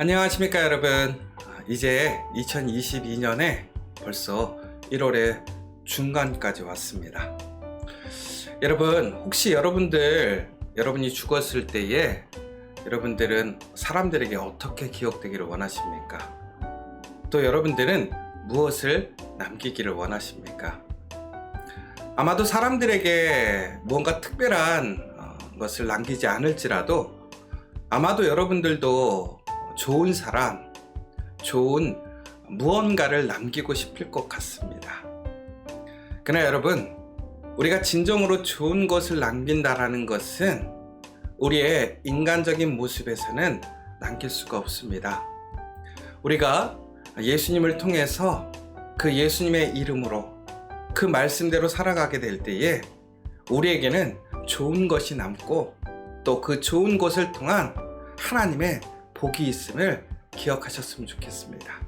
안녕하십니까 여러분. 이제 2022년에 벌써 1월의 중간까지 왔습니다. 여러분, 혹시 여러분이 죽었을 때에 여러분들은 사람들에게 어떻게 기억되기를 원하십니까? 또 여러분들은 무엇을 남기기를 원하십니까? 아마도 사람들에게 뭔가 특별한 것을 남기지 않을지라도 아마도 여러분들도 좋은 사람, 좋은 무언가를 남기고 싶을 것 같습니다. 그러나 여러분, 우리가 진정으로 좋은 것을 남긴다라는 것은 우리의 인간적인 모습에서는 남길 수가 없습니다. 우리가 예수님을 통해서 그 예수님의 이름으로 그 말씀대로 살아가게 될 때에 우리에게는 좋은 것이 남고 또 그 좋은 것을 통한 하나님의 복이 있음을 기억하셨으면 좋겠습니다.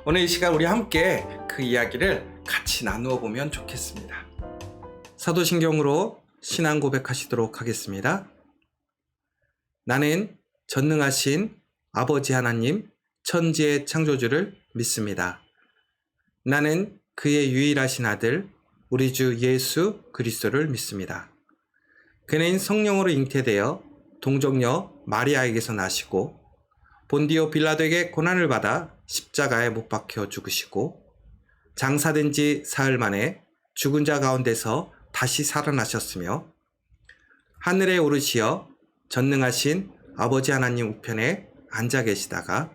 오늘 이 시간 우리 함께 그 이야기를 같이 나누어 보면 좋겠습니다. 사도신경으로 신앙 고백하시도록 하겠습니다. 나는 전능하신 아버지 하나님 천지의 창조주를 믿습니다. 나는 그의 유일하신 아들 우리 주 예수 그리스도를 믿습니다. 그는 성령으로 잉태되어 동정녀 마리아에게서 나시고 본디오 빌라도에게 고난을 받아 십자가에 못 박혀 죽으시고 장사된 지 사흘 만에 죽은 자 가운데서 다시 살아나셨으며 하늘에 오르시어 전능하신 아버지 하나님 우편에 앉아 계시다가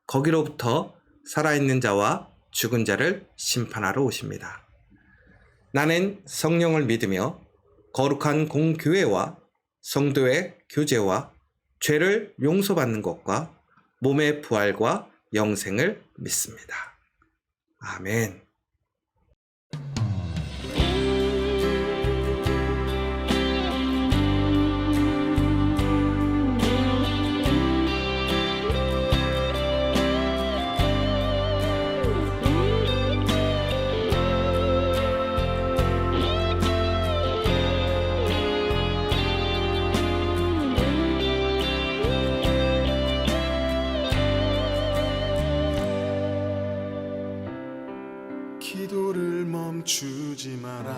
거기로부터 살아있는 자와 죽은 자를 심판하러 오십니다. 나는 성령을 믿으며 거룩한 공교회와 성도의 교제와 죄를 용서받는 것과 몸의 부활과 영생을 믿습니다. 아멘. 기도를 멈추지 마라.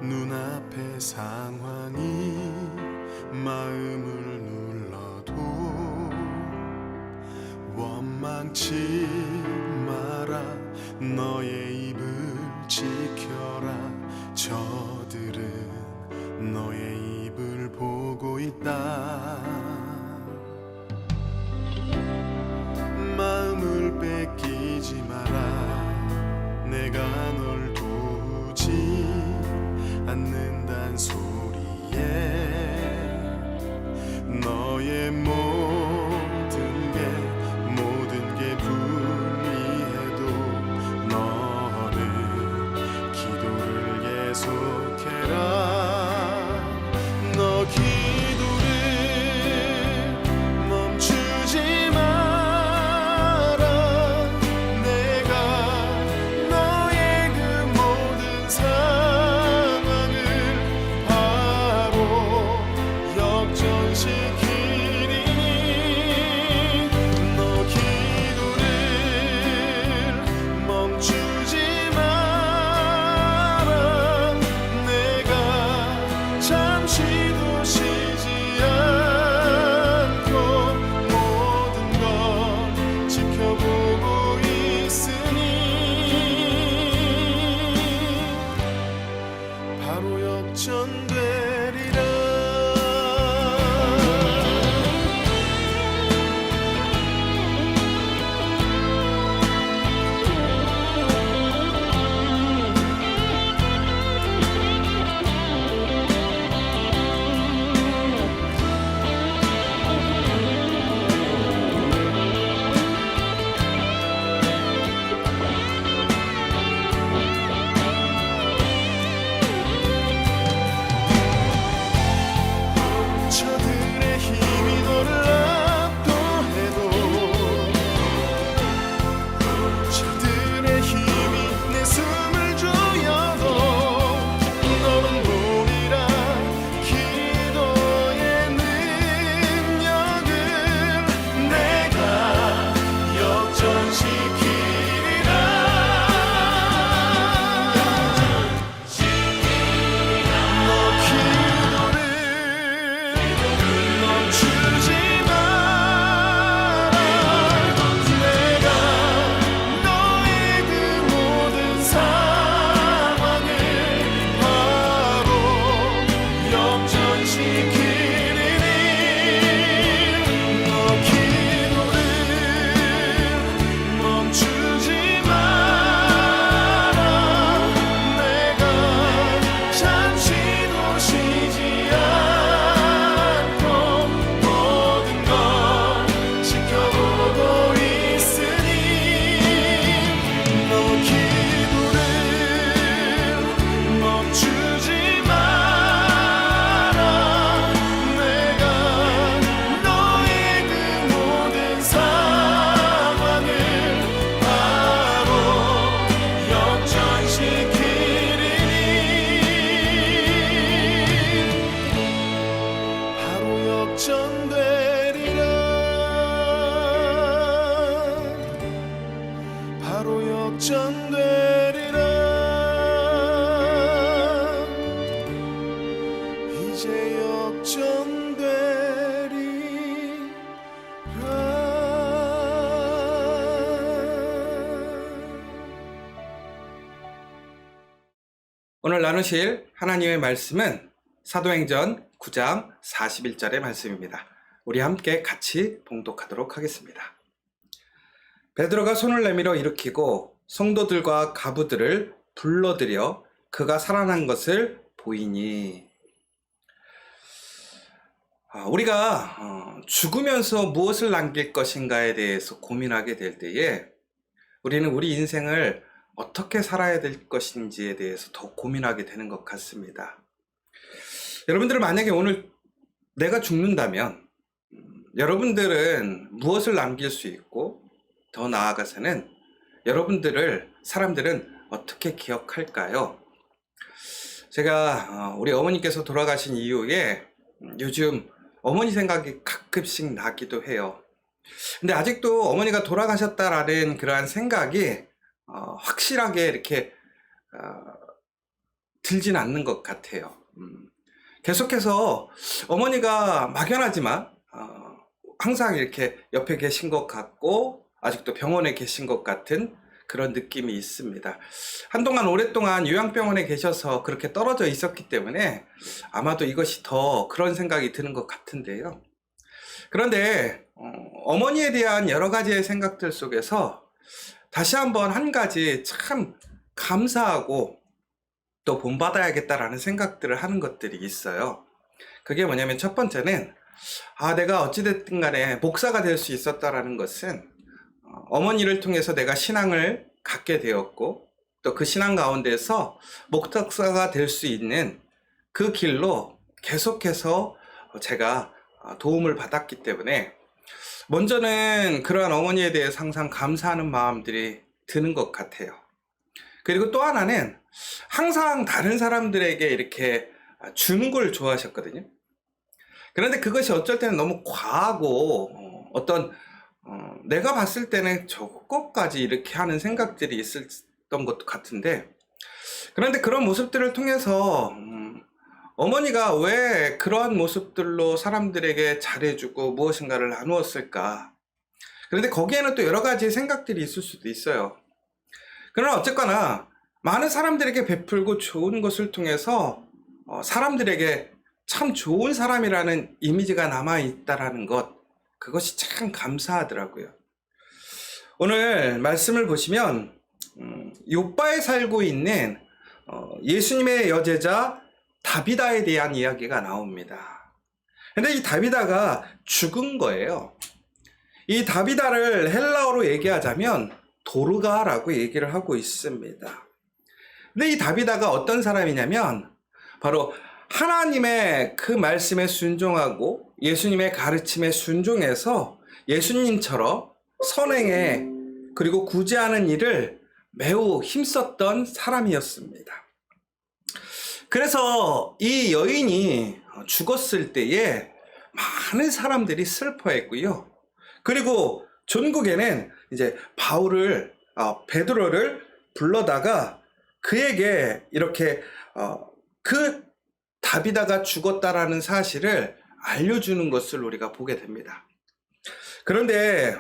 눈앞의 상황이 마음을 눌러도 원망치 마라. 너의 입을 지켜라. 저들은 너의 입을 보고 있다. 마음을 뺏기지 마라. 내가 널 도우지 않는단 소리에 너의 모든 게 불리해도 너는 기도를 계속해라. 너 기도를 멈추지 마라. 내가 오늘 나누실 하나님의 말씀은 사도행전 9장 41절의 말씀입니다. 우리 함께 같이 봉독하도록 하겠습니다. 베드로가 손을 내밀어 일으키고 성도들과 가부들을 불러들여 그가 살아난 것을 보이니. 우리가 죽으면서 무엇을 남길 것인가에 대해서 고민하게 될 때에 우리는 우리 인생을 어떻게 살아야 될 것인지에 대해서 더 고민하게 되는 것 같습니다. 여러분들은 만약에 오늘 내가 죽는다면 여러분들은 무엇을 남길 수 있고 더 나아가서는 여러분들을 사람들은 어떻게 기억할까요? 제가 우리 어머니께서 돌아가신 이후에 요즘 어머니 생각이 가끔씩 나기도 해요. 근데 아직도 어머니가 돌아가셨다라는 그러한 생각이 확실하게 이렇게 들진 않는 것 같아요. 계속해서 어머니가 막연하지만 항상 이렇게 옆에 계신 것 같고 아직도 병원에 계신 것 같은 그런 느낌이 있습니다. 한동안 오랫동안 요양병원에 계셔서 그렇게 떨어져 있었기 때문에 아마도 이것이 더 그런 생각이 드는 것 같은데요. 그런데 어머니에 대한 여러 가지의 생각들 속에서 다시 한번 한 가지 참 감사하고 또 본받아야겠다라는 생각들을 하는 것들이 있어요. 그게 뭐냐면 첫 번째는 내가 어찌됐든 간에 목사가 될 수 있었다라는 것은 어머니를 통해서 내가 신앙을 갖게 되었고 또 그 신앙 가운데서 목사가 될 수 있는 그 길로 계속해서 제가 도움을 받았기 때문에 먼저는 그러한 어머니에 대해서 항상 감사하는 마음들이 드는 것 같아요. 그리고 또 하나는 항상 다른 사람들에게 이렇게 주는 걸 좋아하셨거든요. 그런데 그것이 어쩔 때는 너무 과하고 내가 봤을 때는 저것까지 이렇게 하는 생각들이 있었던 것도 같은데, 그런데 그런 모습들을 통해서 어머니가 왜 그러한 모습들로 사람들에게 잘해주고 무엇인가를 나누었을까? 그런데 거기에는 또 여러 가지 생각들이 있을 수도 있어요. 그러나 어쨌거나 많은 사람들에게 베풀고 좋은 것을 통해서 사람들에게 참 좋은 사람이라는 이미지가 남아있다라는 것, 그것이 참 감사하더라고요. 오늘 말씀을 보시면 욥바에 살고 있는 예수님의 여제자 다비다에 대한 이야기가 나옵니다. 근데 이 다비다가 죽은 거예요. 이 다비다를 헬라어로 얘기하자면 도르가라고 얘기를 하고 있습니다. 근데 이 다비다가 어떤 사람이냐면 바로 하나님의 그 말씀에 순종하고 예수님의 가르침에 순종해서 예수님처럼 선행에 그리고 구제하는 일을 매우 힘썼던 사람이었습니다. 그래서 이 여인이 죽었을 때에 많은 사람들이 슬퍼했고요. 그리고 전국에는 이제 베드로를 불러다가 그에게 이렇게 그 다비다가 죽었다라는 사실을 알려주는 것을 우리가 보게 됩니다. 그런데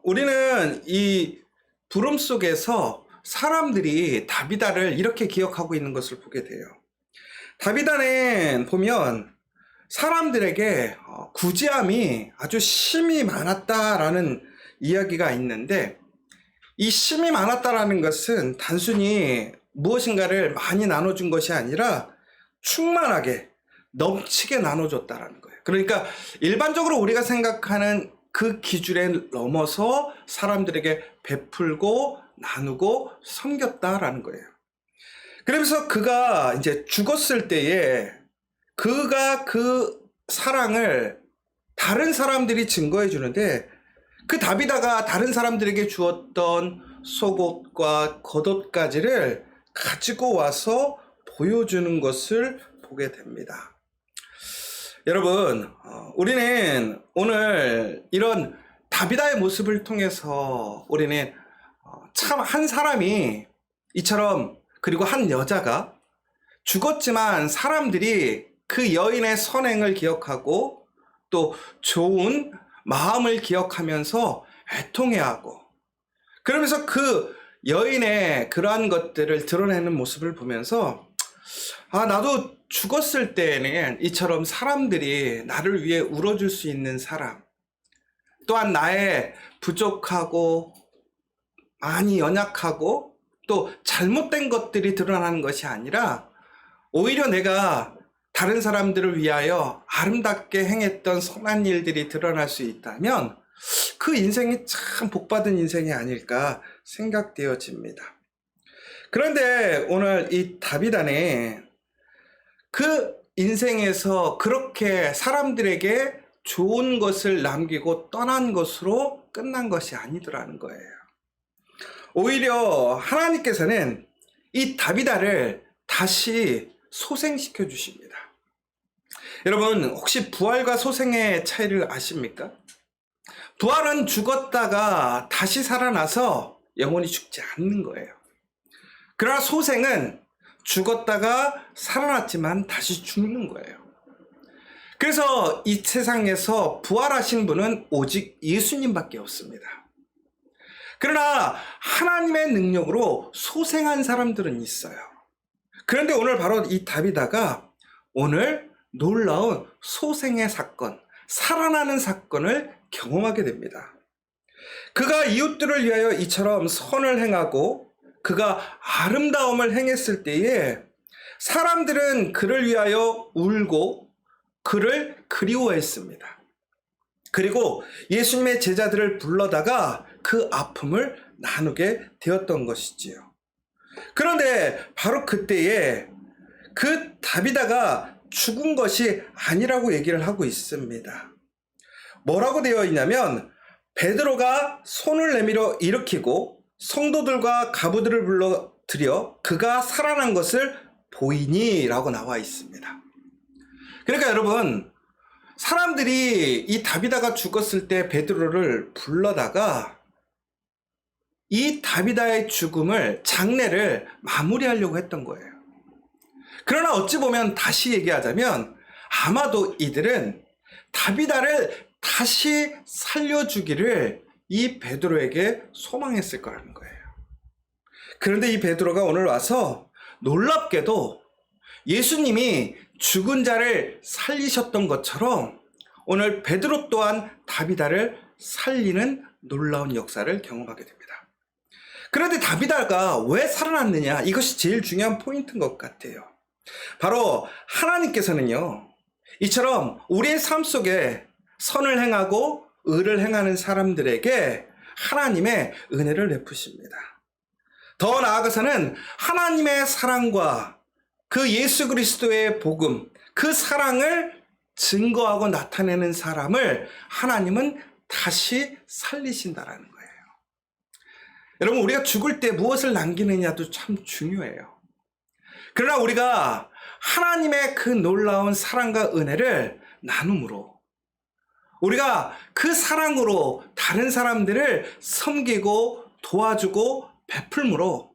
우리는 이 부름 속에서 사람들이 다비다를 이렇게 기억하고 있는 것을 보게 돼요. 다비다는 보면 사람들에게 구제함이 아주 심이 많았다라는 이야기가 있는데, 이 심이 많았다라는 것은 단순히 무엇인가를 많이 나눠준 것이 아니라 충만하게 넘치게 나눠줬다라는 거예요. 그러니까 일반적으로 우리가 생각하는 그 기준에 넘어서 사람들에게 베풀고 나누고 섬겼다라는 거예요. 그러면서 그가 이제 죽었을 때에 그가 그 사랑을 다른 사람들이 증거해 주는데, 그 다비다가 다른 사람들에게 주었던 속옷과 겉옷까지를 가지고 와서 보여주는 것을 보게 됩니다. 여러분, 우리는 오늘 이런 다비다의 모습을 통해서 우리는 참 한 사람이 이처럼, 그리고 한 여자가 죽었지만 사람들이 그 여인의 선행을 기억하고 또 좋은 마음을 기억하면서 애통해하고, 그러면서 그 여인의 그러한 것들을 드러내는 모습을 보면서 나도 죽었을 때에는 이처럼 사람들이 나를 위해 울어줄 수 있는 사람, 또한 나의 부족하고 많이 연약하고 또 잘못된 것들이 드러나는 것이 아니라 오히려 내가 다른 사람들을 위하여 아름답게 행했던 선한 일들이 드러날 수 있다면 그 인생이 참 복받은 인생이 아닐까 생각되어집니다. 그런데 오늘 이 다윗왕이 그 인생에서 그렇게 사람들에게 좋은 것을 남기고 떠난 것으로 끝난 것이 아니더라는 거예요. 오히려 하나님께서는 이 다윗왕을 다시 소생시켜 주십니다. 여러분, 혹시 부활과 소생의 차이를 아십니까? 부활은 죽었다가 다시 살아나서 영원히 죽지 않는 거예요. 그러나 소생은 죽었다가 살아났지만 다시 죽는 거예요. 그래서 이 세상에서 부활하신 분은 오직 예수님밖에 없습니다. 그러나 하나님의 능력으로 소생한 사람들은 있어요. 그런데 오늘 바로 이 다윗왕이 오늘 놀라운 소생의 사건, 살아나는 사건을 경험하게 됩니다. 그가 이웃들을 위하여 이처럼 선을 행하고 그가 아름다움을 행했을 때에 사람들은 그를 위하여 울고 그를 그리워했습니다. 그리고 예수님의 제자들을 불러다가 그 아픔을 나누게 되었던 것이지요. 그런데 바로 그때에 그 다윗왕이 죽은 것이 아니라고 얘기를 하고 있습니다. 뭐라고 되어 있냐면 베드로가 손을 내밀어 일으키고 성도들과 가부들을 불러들여 그가 살아난 것을 보이니 라고 나와 있습니다. 그러니까 여러분, 사람들이 이 다윗왕이 죽었을 때 베드로를 불러다가 이 다윗왕의 죽음을, 장례를 마무리하려고 했던 거예요. 그러나 어찌 보면 다시 얘기하자면 아마도 이들은 다윗왕을 다시 살려주기를 이 베드로에게 소망했을 거라는 거예요. 그런데 이 베드로가 오늘 와서 놀랍게도 예수님이 죽은 자를 살리셨던 것처럼 오늘 베드로 또한 다윗왕을 살리는 놀라운 역사를 경험하게 됩니다. 그런데 다윗왕이 왜 살아났느냐, 이것이 제일 중요한 포인트인 것 같아요. 바로 하나님께서는요, 이처럼 우리의 삶 속에 선을 행하고 의를 행하는 사람들에게 하나님의 은혜를 베푸십니다. 더 나아가서는 하나님의 사랑과 그 예수 그리스도의 복음, 그 사랑을 증거하고 나타내는 사람을 하나님은 다시 살리신다라는 거예요. 여러분, 우리가 죽을 때 무엇을 남기느냐도 참 중요해요. 그러나 우리가 하나님의 그 놀라운 사랑과 은혜를 나눔으로, 우리가 그 사랑으로 다른 사람들을 섬기고 도와주고 베풀므로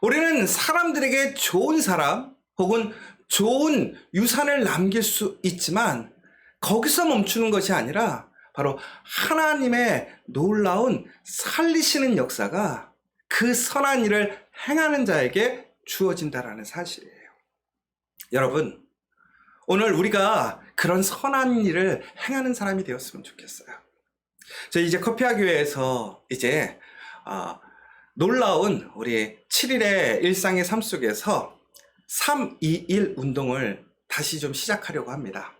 우리는 사람들에게 좋은 사람 혹은 좋은 유산을 남길 수 있지만 거기서 멈추는 것이 아니라 바로 하나님의 놀라운 살리시는 역사가 그 선한 일을 행하는 자에게 주어진다라는 사실이에요. 여러분, 오늘 우리가 그런 선한 일을 행하는 사람이 되었으면 좋겠어요. 저희 이제 커피아 교회에서 이제 놀라운 우리 7일의 일상의 삶 속에서 321 운동을 다시 좀 시작하려고 합니다.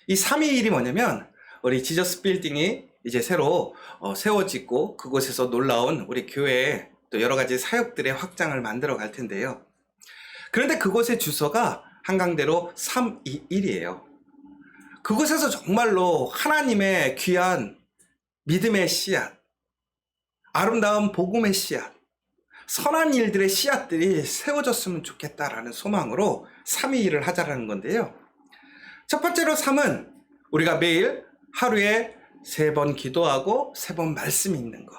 이 321이 뭐냐면 우리 지저스 빌딩이 이제 새로 세워지고 그곳에서 놀라운 우리 교회에 또 여러 가지 사역들의 확장을 만들어 갈 텐데요. 그런데 그곳의 주소가 한강대로 321이에요. 그곳에서 정말로 하나님의 귀한 믿음의 씨앗, 아름다운 복음의 씨앗, 선한 일들의 씨앗들이 세워졌으면 좋겠다라는 소망으로 321을 하자라는 건데요. 첫 번째로 3은 우리가 매일 하루에 3번 기도하고 3번 말씀 읽는 거.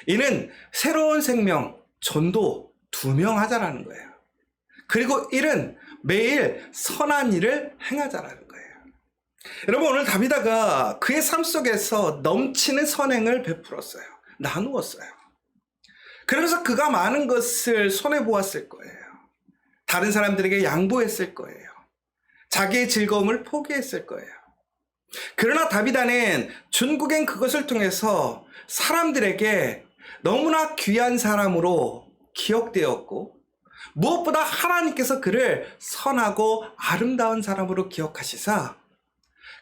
이는 새로운 생명, 전도 2명 하자라는 거예요. 그리고 1은 매일 선한 일을 행하자라는 거예요. 여러분, 오늘 다윗왕이 그의 삶 속에서 넘치는 선행을 베풀었어요. 나누었어요. 그러면서 그가 많은 것을 손해보았을 거예요. 다른 사람들에게 양보했을 거예요. 자기의 즐거움을 포기했을 거예요. 그러나 다비다는 중국엔 그것을 통해서 사람들에게 너무나 귀한 사람으로 기억되었고, 무엇보다 하나님께서 그를 선하고 아름다운 사람으로 기억하시사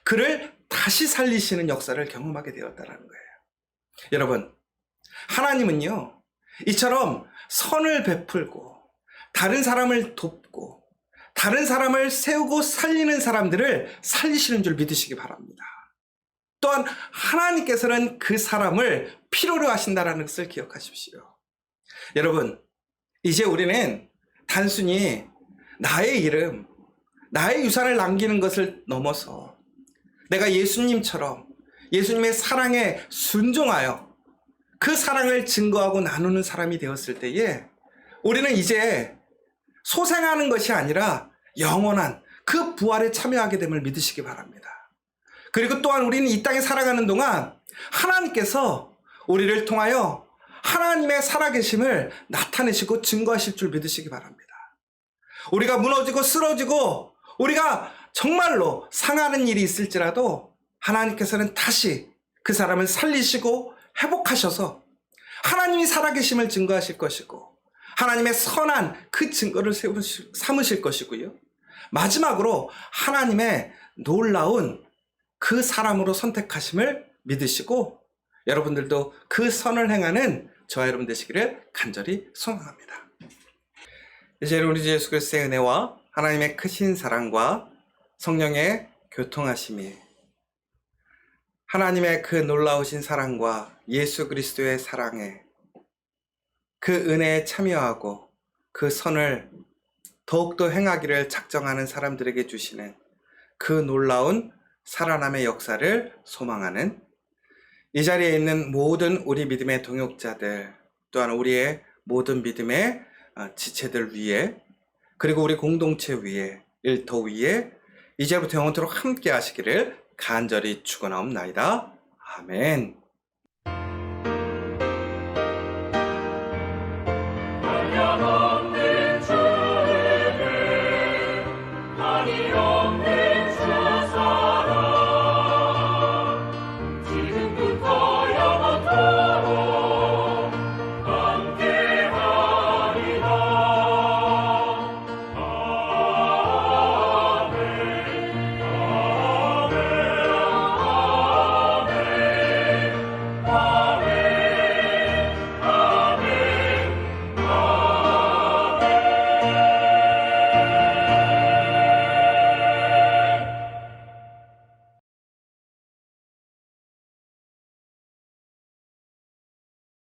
그를 다시 살리시는 역사를 경험하게 되었다는 거예요. 여러분, 하나님은요, 이처럼 선을 베풀고 다른 사람을 돕고 다른 사람을 세우고 살리는 사람들을 살리시는 줄 믿으시기 바랍니다. 또한 하나님께서는 그 사람을 필요로 하신다는 것을 기억하십시오. 여러분, 이제 우리는 단순히 나의 이름, 나의 유산을 남기는 것을 넘어서 내가 예수님처럼 예수님의 사랑에 순종하여 그 사랑을 증거하고 나누는 사람이 되었을 때에 우리는 이제 소생하는 것이 아니라 영원한 그 부활에 참여하게 됨을 믿으시기 바랍니다. 그리고 또한 우리는 이 땅에 살아가는 동안 하나님께서 우리를 통하여 하나님의 살아계심을 나타내시고 증거하실 줄 믿으시기 바랍니다. 우리가 무너지고 쓰러지고 우리가 정말로 상하는 일이 있을지라도 하나님께서는 다시 그 사람을 살리시고 회복하셔서 하나님이 살아계심을 증거하실 것이고 하나님의 선한 그 증거를 삼으실 것이고요. 마지막으로 하나님의 놀라운 그 사람으로 선택하심을 믿으시고 여러분들도 그 선을 행하는 저와 여러분 되시기를 간절히 소망합니다. 이제 우리 주 예수 그리스도의 은혜와 하나님의 크신 사랑과 성령의 교통하심이 하나님의 그 놀라우신 사랑과 예수 그리스도의 사랑에 그 은혜에 참여하고 그 선을 더욱더 행하기를 작정하는 사람들에게 주시는 그 놀라운 살아남의 역사를 소망하는 이 자리에 있는 모든 우리 믿음의 동역자들, 또한 우리의 모든 믿음의 지체들 위에, 그리고 우리 공동체 위에, 일터 위에 이제부터 영원토록 함께 하시기를 간절히 축원하옵나이다. 아멘.